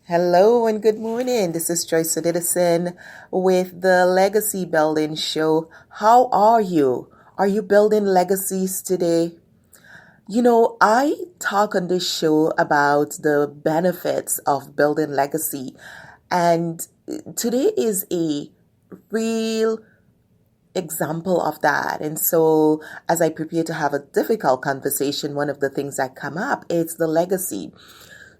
Hello and good morning. This is Joyce Edison with the Legacy Building Show. How are you? Are you building legacies today? I talk on this show about the benefits of building legacy, and today is a real example of that. And so, as I prepare to have a difficult conversation, one of the things that come up is the legacy.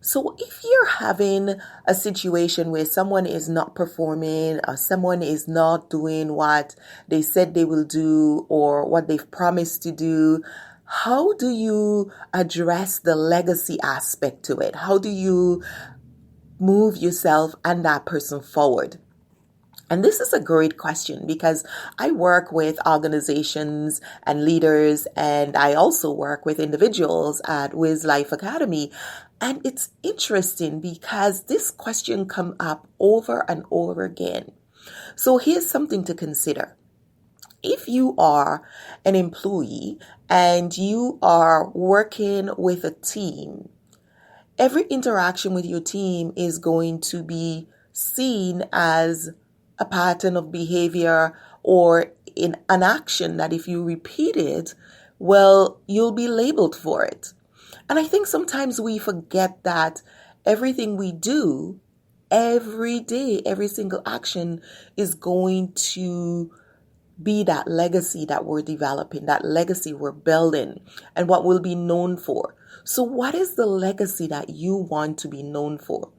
So if you're having a situation where someone is not performing or someone is not doing what they said they will do or what they've promised to do, how do you address the legacy aspect to it? How do you move yourself and that person forward? And this is a great question because I work with organizations and leaders, and I also work with individuals at Wiz Life Academy. And it's interesting because this question comes up over and over again. So here's something to consider. If you are an employee and you are working with a team, every interaction with your team is going to be seen as a pattern of behavior or in an action that if you repeat it, well, you'll be labeled for it. And I think sometimes we forget that everything we do every day, every single action is going to be that legacy that we're developing, that legacy we're building, and what we'll be known for. So, what is the legacy that you want to be known for?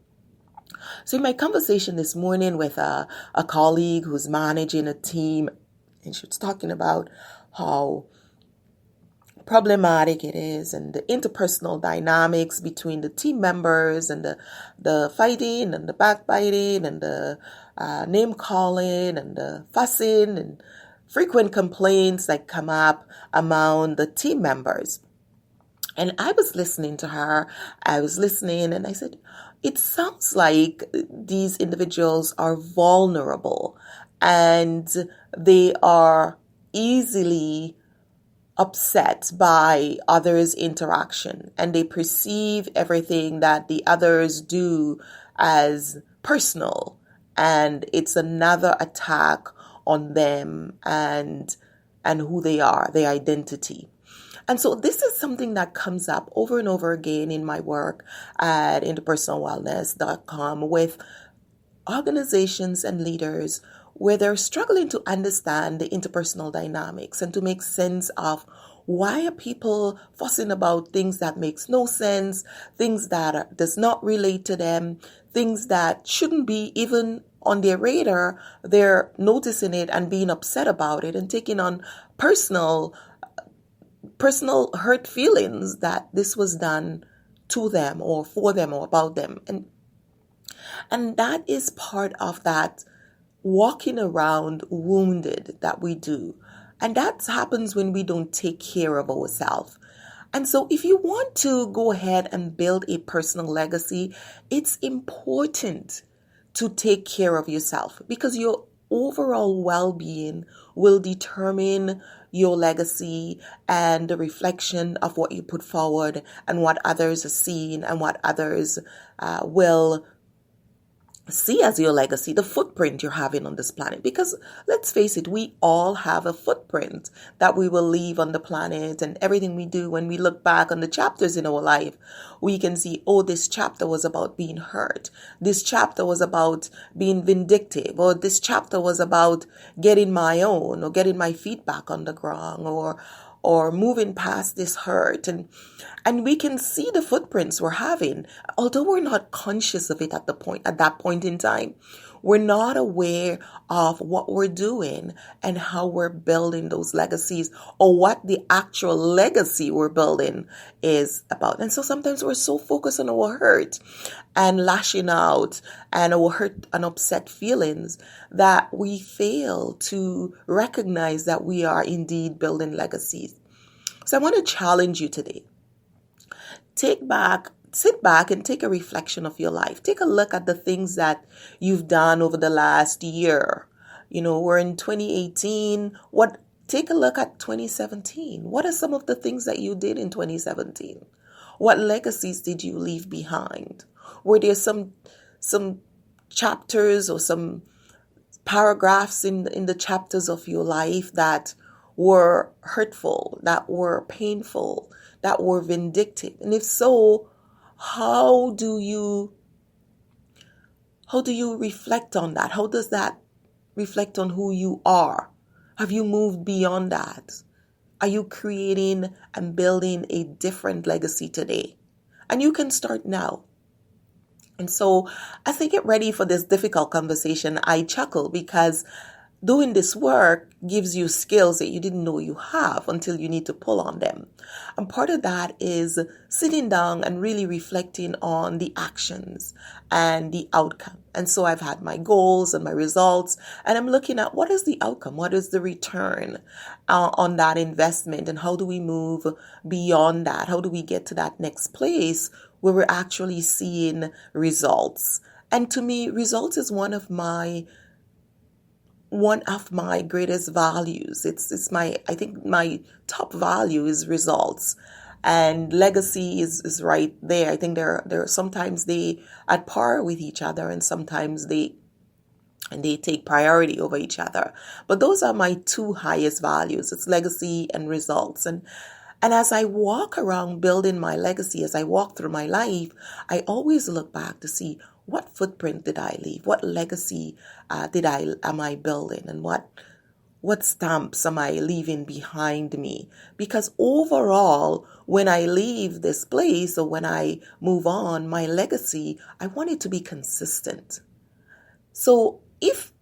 So in my conversation this morning with a colleague who's managing a team, and she was talking about how problematic it is and the interpersonal dynamics between the team members and the fighting and the backbiting and the name calling and the fussing and frequent complaints that come up among the team members. And I was listening to her. I was listening and I said, it sounds like these individuals are vulnerable and they are easily upset by others' interaction and they perceive everything that the others do as personal, and it's another attack on them and who they are, their identity. And so this is something that comes up over and over again in my work at interpersonalwellness.com with organizations and leaders where they're struggling to understand the interpersonal dynamics and to make sense of why are people fussing about things that makes no sense, things that does not relate to them, things that shouldn't be even on their radar. They're noticing it and being upset about it and taking on personal hurt feelings that this was done to them or for them or about them. And that is part of that walking around wounded that we do. And that happens when we don't take care of ourselves. And so if you want to go ahead and build a personal legacy, it's important to take care of yourself because your overall well-being will determine your legacy and the reflection of what you put forward and what others are seeing and what others will see as your legacy, the footprint you're having on this planet. Because let's face it, we all have a footprint that we will leave on the planet, and everything we do, when we look back on the chapters in our life, we can see, oh, this chapter was about being hurt. This chapter was about being vindictive, or this chapter was about getting my own or getting my feet back on the ground or moving past this hurt. And we can see the footprints we're having, although we're not conscious of it at that point in time. We're not aware of what we're doing and how we're building those legacies or what the actual legacy we're building is about. And so sometimes we're so focused on our hurt and lashing out and our hurt and upset feelings that we fail to recognize that we are indeed building legacies. So I want to challenge you today. Sit back and take a reflection of your life. Take a look at the things that you've done over the last year. We're in 2018. Take a look at 2017. What are some of the things that you did in 2017? What legacies did you leave behind? Were there some some chapters or some paragraphs in the chapters of your life that were hurtful, that were painful, that were vindictive? And if so, how do you reflect on that? How does that reflect on who you are? Have you moved beyond that? Are you creating and building a different legacy today? And you can start now. And so as I get ready for this difficult conversation, I chuckle because doing this work gives you skills that you didn't know you have until you need to pull on them. And part of that is sitting down and really reflecting on the actions and the outcome. And so I've had my goals and my results, and I'm looking at what is the outcome? What is the return on that investment? And how do we move beyond that? How do we get to that next place where we're actually seeing results? And to me, results is one of my greatest values. It's I think my top value is results, and legacy is right there. I think there sometimes they at par with each other, and sometimes they take priority over each other. But those are my two highest values. It's legacy and results. And as I walk around building my legacy, as I walk through my life, I always look back to see what footprint did I leave? What legacy am I building? And what stamps am I leaving behind me? Because overall, when I leave this place or when I move on, my legacy, I want it to be consistent. So if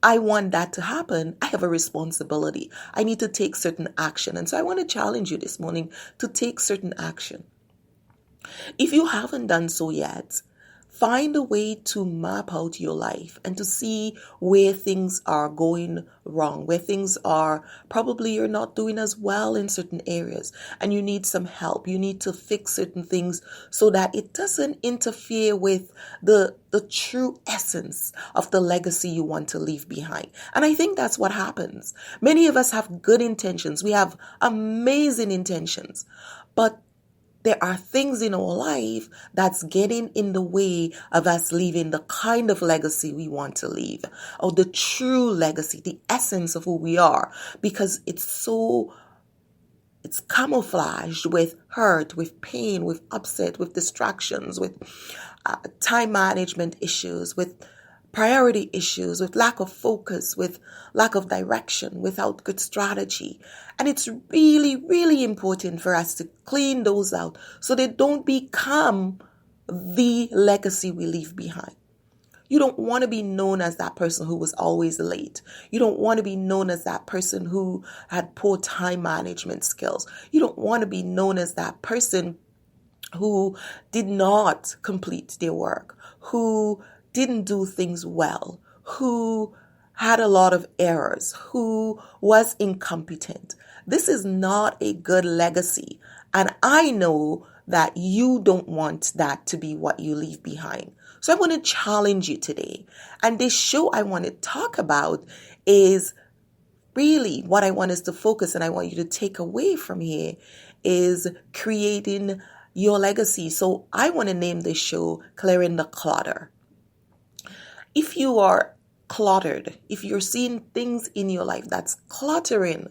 I want that to happen, I have a responsibility. I need to take certain action. And so I want to challenge you this morning to take certain action. If you haven't done so yet, find a way to map out your life and to see where things are going wrong, where things are probably you're not doing as well in certain areas and you need some help. You need to fix certain things so that it doesn't interfere with the true essence of the legacy you want to leave behind. And I think that's what happens. Many of us have good intentions. We have amazing intentions, but there are things in our life that's getting in the way of us leaving the kind of legacy we want to leave, or the true legacy, the essence of who we are, because it's camouflaged with hurt, with pain, with upset, with distractions, with time management issues, with priority issues, with lack of focus, with lack of direction, without good strategy. And it's really, really important for us to clean those out so they don't become the legacy we leave behind. You don't want to be known as that person who was always late. You don't want to be known as that person who had poor time management skills. You don't want to be known as that person who did not complete their work, who didn't do things well, who had a lot of errors, who was incompetent. This is not a good legacy. And I know that you don't want that to be what you leave behind. So I want to challenge you today. And this show I want to talk about is really what I want us to focus and I want you to take away from here is creating your legacy. So I want to name this show Clearing the Clutter. If you are cluttered, if you're seeing things in your life that's cluttering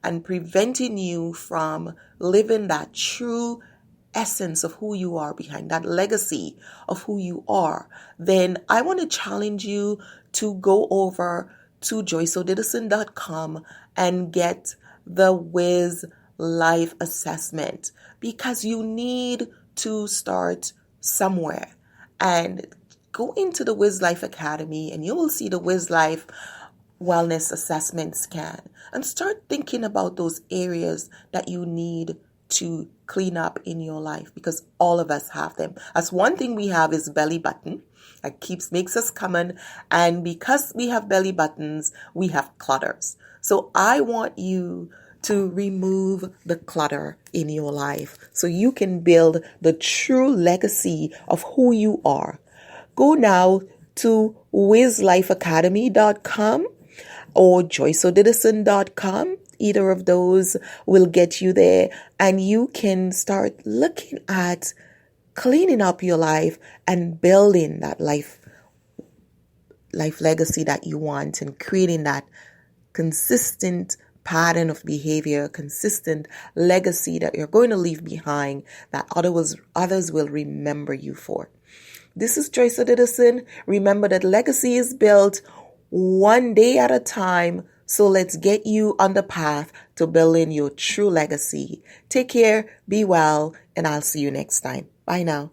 and preventing you from living that true essence of who you are behind, that legacy of who you are, then I want to challenge you to go over to joyceodidison.com and get the Wiz Life Assessment, because you need to start somewhere. And go into the Wiz Life Academy and you will see the Wiz Life Wellness Assessment Scan and start thinking about those areas that you need to clean up in your life, because all of us have them. As one thing we have is belly button that makes us common, and because we have belly buttons, we have clutters. So I want you to remove the clutter in your life so you can build the true legacy of who you are. Go now to wizlifeacademy.com or joyceodidison.com. Either of those will get you there, and you can start looking at cleaning up your life and building that life life legacy that you want and creating that consistent pattern of behavior, consistent legacy that you're going to leave behind that others will remember you for. This is Joyce Edison. Remember that legacy is built one day at a time. So let's get you on the path to building your true legacy. Take care, be well, and I'll see you next time. Bye now.